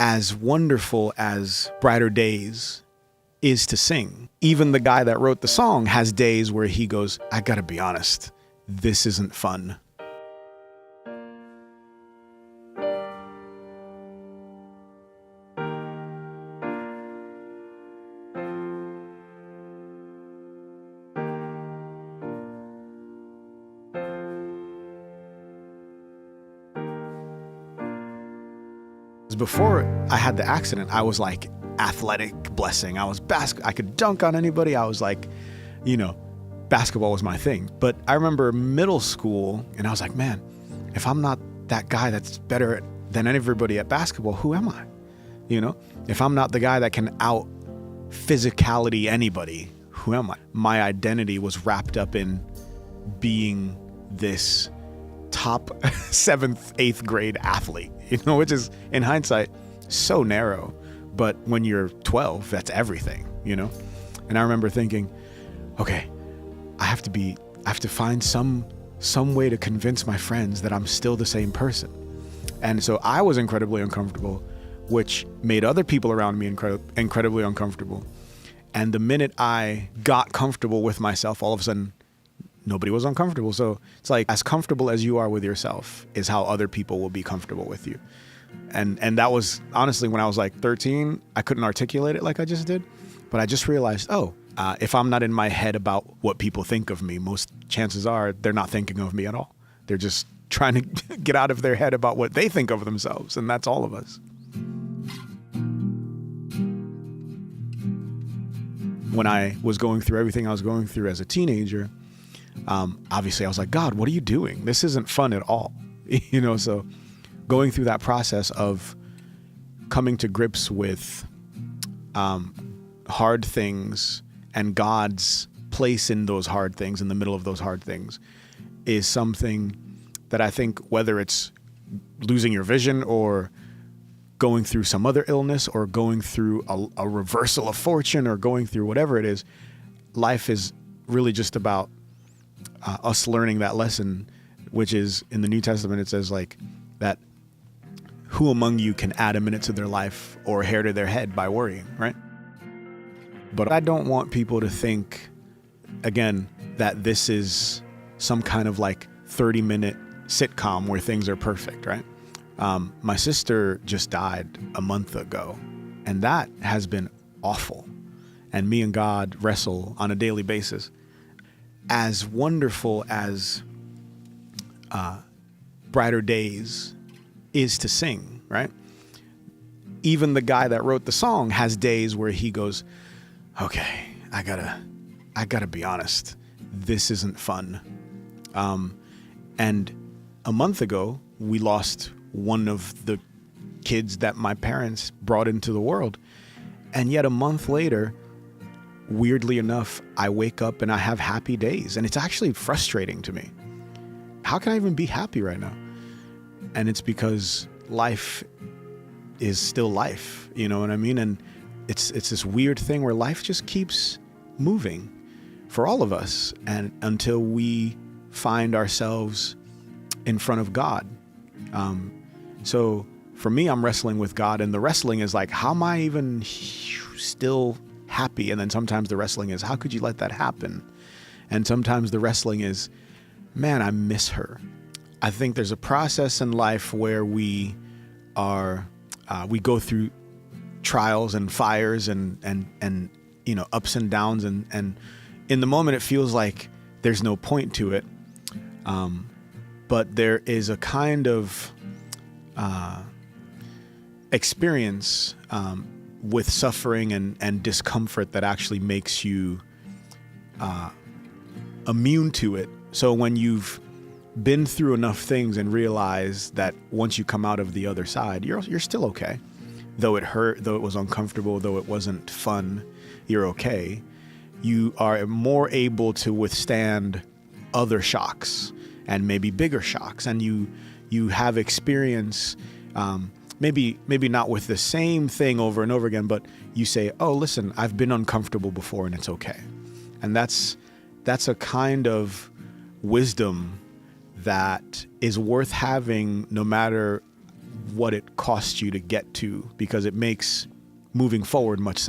As wonderful as Brighter Days is to sing, even the guy that wrote the song has days where he goes, I gotta be honest, this isn't fun. Before I had the accident, I was like athletic blessing. I could dunk on anybody. I was like, basketball was my thing. But I remember middle school and I was like, man, if I'm not that guy that's better than everybody at basketball, who am I? If I'm not the guy that can out physicality anybody, who am I? My identity was wrapped up in being this top 7th, 8th grade athlete, which is in hindsight so narrow. But when you're 12, that's everything, And I remember thinking, okay, I have to find some way to convince my friends that I'm still the same person. And so I was incredibly uncomfortable, which made other people around me incredibly uncomfortable. And the minute I got comfortable with myself, all of a sudden, nobody was uncomfortable. So it's like, as comfortable as you are with yourself is how other people will be comfortable with you. And that was honestly, when I was like 13, I couldn't articulate it like I just did. But I just realized, if I'm not in my head about what people think of me, most chances are they're not thinking of me at all. They're just trying to get out of their head about what they think of themselves. And that's all of us. When I was going through everything I was going through as a teenager, obviously I was like, God, what are you doing? This isn't fun at all. So going through that process of coming to grips with hard things and God's place in those hard things, in the middle of those hard things, is something that I think, whether it's losing your vision or going through some other illness or going through a reversal of fortune or going through whatever it is, life is really just about us learning that lesson, which is in the New Testament, it says like that, who among you can add a minute to their life or a hair to their head by worrying, right? But I don't want people to think, again, that this is some kind of like 30-minute sitcom where things are perfect, right? My sister just died a month ago, and that has been awful. And me and God wrestle on a daily basis. As wonderful as Brighter Days is to sing, right? Even the guy that wrote the song has days where he goes, okay, I gotta be honest, this isn't fun. And a month ago, we lost one of the kids that my parents brought into the world. And yet a month later, weirdly enough, I wake up and I have happy days. And it's actually frustrating to me. How can I even be happy right now? And it's because life is still life, you know what I mean? And it's this weird thing where life just keeps moving for all of us, and until we find ourselves in front of God. So for me, I'm wrestling with God, and the wrestling is like, how am I even still happy? And then sometimes the wrestling is, how could you let that happen? And sometimes the wrestling is, man, I miss her. I think there's a process in life where we go through trials and fires and ups and downs, and in the moment it feels like there's no point to it. But there is a kind of experience with suffering and discomfort that actually makes you immune to it. So when you've been through enough things and realize that once you come out of the other side, you're still okay. Though it hurt, though it was uncomfortable, though it wasn't fun, you're okay. You are more able to withstand other shocks and maybe bigger shocks. And you have experience, maybe not with the same thing over and over again, but you say, oh, listen, I've been uncomfortable before and it's okay. And that's a kind of wisdom that is worth having no matter what it costs you to get to, because it makes moving forward much simpler.